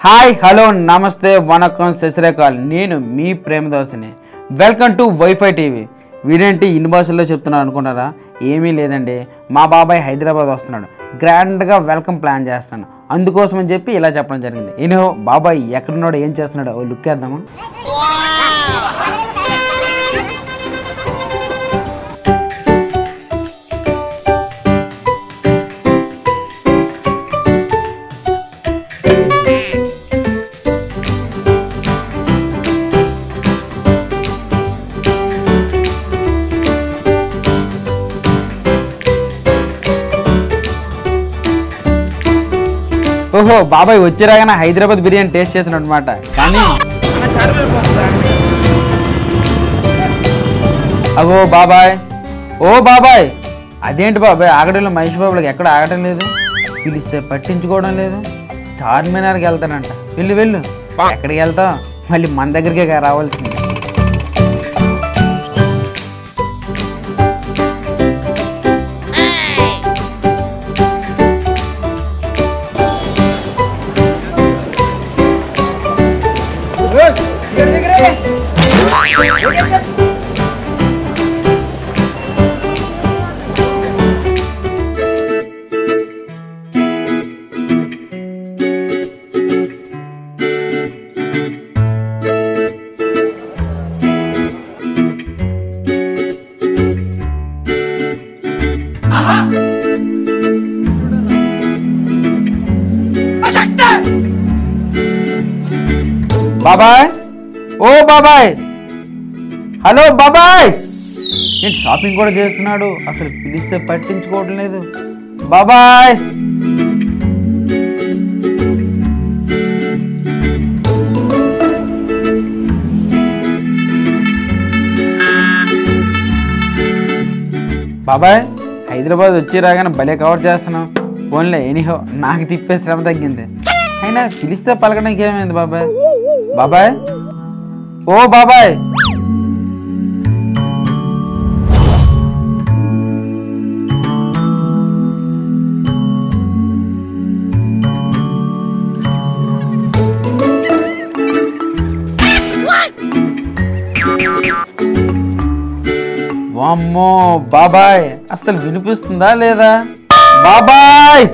Hi hello నమస్తే వనకం శశిరేఖల్ నేను మీ ప్రేమదాసుని. Welcome to wifi TV. వీడేంటి ఇన్ని భాషల్లో చెప్తున్నాను అనుకున్నారా? ఏమీ లేదండి, మా బాబాయ్ హైదరాబాద్ వస్తున్నాడు, గ్రాండ్గా వెల్కమ్ ప్లాన్ చేస్తున్నాను, అందుకోసం అని చెప్పి ఇలా చెప్పడం జరిగింది. ఏనో బాబాయ్ ఎక్కడున్నాడో ఏం చేస్తున్నాడో ఓ లుక్ వేద్దామా? ఓహో, బాబాయ్ వచ్చేరాగానే హైదరాబాద్ బిర్యానీ టేస్ట్ చేస్తున్నాడు అనమాట. కానీ అగో బాబాయ్, ఓ బాబాయ్, అదేంటి బాబాయ్ ఆగడంలో మహేష్ బాబులకు ఎక్కడ ఆగడం లేదు, పిలిస్తే పట్టించుకోవడం లేదు. చార్మినార్కి వెళ్తానంట, వెళ్ళు వెళ్ళు. ఎక్కడికి వెళ్తావు? మళ్ళీ మన దగ్గరికే రావాల్సింది. బాబాయ్, ఓ బాబాయ్, హలో బాబాయ్. నేను షాపింగ్ కూడా చేస్తున్నాడు, అసలు పిలిస్తే పట్టించుకోవడం లేదు. బాబాయ్, బాబాయ్ హైదరాబాద్ వచ్చి రాగానే భలే కవర్ చేస్తున్నావు. ఫోన్లే ఎనీహో, నాకు తిప్పే శ్రమ తగ్గింది. అయినా పిలిస్తే పలకడానికి ఏమైంది బాబాయ్? బాబాయ్, ఓ బాబాయ్, వామ్మో బాబాయ్, అసలు వినిపిస్తుందా లేదా? బాబాయ్,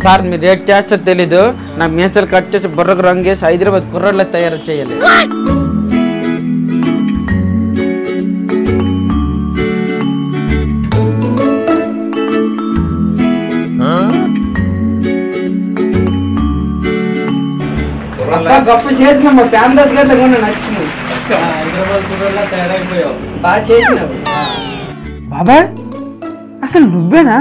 సార్ మీరు రేట్ చేస్తే తెలీదు, నా మీసాలు కట్ చేసి బుర్రకు రంగేసి హైదరాబాద్ కుర్రాళ్ళ తయారు చేయాలి. గొప్ప చేసిన మా ఫ్యామిలీస్ గట్లా నచ్చింది. హైదరాబాద్ కుర్రాళ్ళ తయారైపోయావు, బాగా చేసినావు. బాబాయ్ అసలు నువ్వేనా?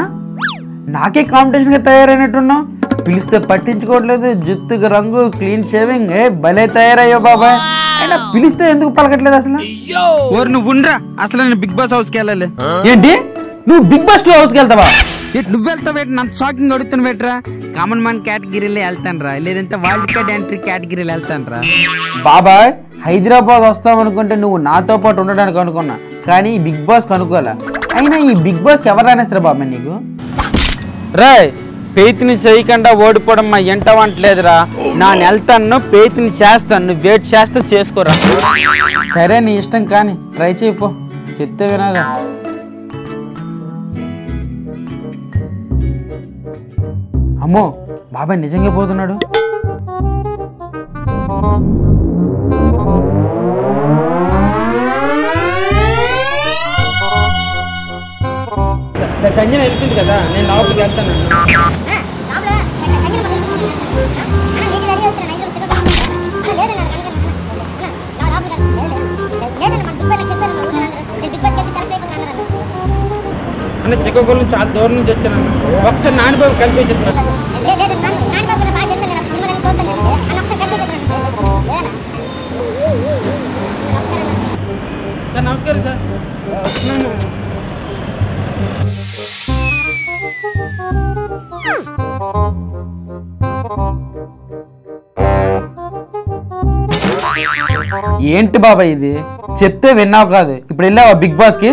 నాకే కాంపిటీషన్ గా తయారైనట్టున్నావు. పిలిస్తే పట్టించుకోవట్లేదు, జుత్తుకు రంగు, క్లీన్ షేవింగ్, భలే తయారయ్యో బాబాయ్. అయినా పిలిస్తే ఎందుకు పలకట్లేదు అసలు? ఓరు నువ్వు ఉండరా, అసలు నేను బిగ్ బాస్ హౌస్కి వెళ్ళాలి. ఏంటి నువ్వు బిగ్ బాస్ హౌస్కి వెళ్తావా? నువ్వు వెళ్తావు, నన్ను షాకింగ్ అడుగుతాను బెట్రా. కామన్ మ్యాన్ కేటగిరీలో వెళ్తాను రా, లేదంటే వరల్డ్ కార్డ్ ఎంట్రీ కేటగిరీలో వెళ్తాను రా. బాబాయ్ హైదరాబాద్ వస్తావు అనుకుంటే నువ్వు నాతో పాటు ఉండడానికి అనుకున్నా, కానీ ఈ బిగ్ బాస్ కనుక్కోలే. అయినా ఈ బిగ్ బాస్కి ఎవరు రానేస్తారు బాబాయ్ నీకు? రే, పేతిని చేయకుండా ఓడిపోవడం మా ఎంట వంటలేదురా. నా వెళ్తాను, పేతిని చేస్తాను, నువ్వు వెయిట్ చేస్తే చేసుకోరా. సరే నీ ఇష్టం, కానీ ట్రై చేయిపో, చెప్తే వినాగా. అమ్మో బాబాయ్ నిజంగా పోతున్నాడు. కంజన వెళ్ళింది కదా, నేను లోపలికి వెళ్తాను. అంటే చిక్కగోళ్ళు చాలా దూరం నుంచి వచ్చాను. ఒకసారి నాన్నబాబు కలిపి చెప్తాను. సార్ నమస్కారం సార్, వస్తున్నాను. ఏంటి బాబాయ్ ఇది? చెప్తే విన్నావు కాదు, ఇప్పుడు వెళ్ళావా బిగ్ బాస్ కి?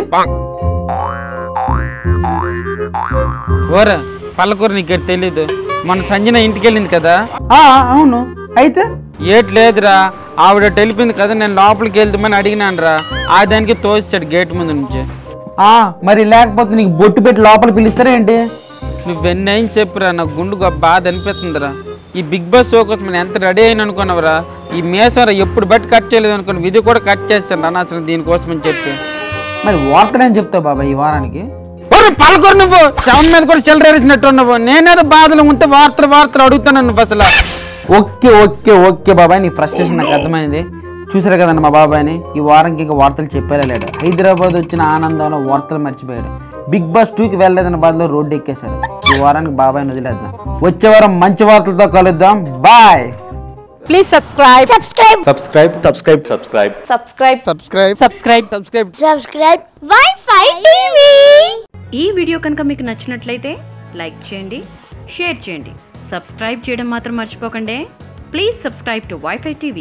ఓరా పల్లకూర నీకు తెలీదు, మన సంజన ఇంటికి వెళ్ళింది కదా. అవును, అయితే ఏటి లేదురా, ఆవిడ వెళ్ళిపోయింది కదా, నేను లోపలికి వెళ్తామని అడిగినాను రా, ఆ దానికి తోసాడు గేట్ ముందు నుంచి. మరి లేకపోతే నీకు బొట్టు పెట్టి లోపల పిలుస్తారా ఏంటి? నువ్వెన్నైనా చెప్పురా, నాకు గుండు బాధ అనిపిస్తుందిరా. ఈ బిగ్ బాస్ షో కోసం నేను ఎంత రెడీ అయిన అనుకున్నావురా, ఈ మేసరా ఎప్పుడు బట్టి కట్ చేయలేదు అనుకున్నావు, ఇది కూడా కట్ చేస్తాను రా అసలు దీనికోసం అని చెప్పి. మరి వార్తలు ఏం చెప్తావు బాబాయ్ ఈ వారానికి? పలకూరు నువ్వు చవన్ మీద కూడా చెల్లరేసినట్టు ఉన్నావు. నేనేదో బాధలు ఉంటే వార్తలు అడుగుతాను నువ్వు అసలు. ఓకే ఓకే ఓకే బాబాయ్, నీ ఫ్రస్ట్రేషన్ నాకు అర్థమైంది. చూసారు కదండి మా బాబాయ్ని, ఈ వారానికి ఇంకా వార్తలు చెప్పారా లేడు. హైదరాబాద్ వచ్చిన ఆనందంలో వార్తలు మర్చిపోయాడు. బిగ్ బాస్ 2కి వెళ్ళలేదన్న బాధలో రోడ్డు ఎక్కేశాడు. ఈ వారానికి బాబాయ్ని వదిలేద్దాం, వచ్చే వారం మంచి వార్తలతో కలుద్దాం. Bye. Please subscribe. Wi-Fi TV. ఈ వీడియో కనుక మీకు నచ్చినట్లయితే లైక్ చేయండి, షేర్ చేయండి, సబ్స్క్రైబ్ చేయడం మాత్రం మర్చిపోకండి. Please subscribe to Wi-Fi TV.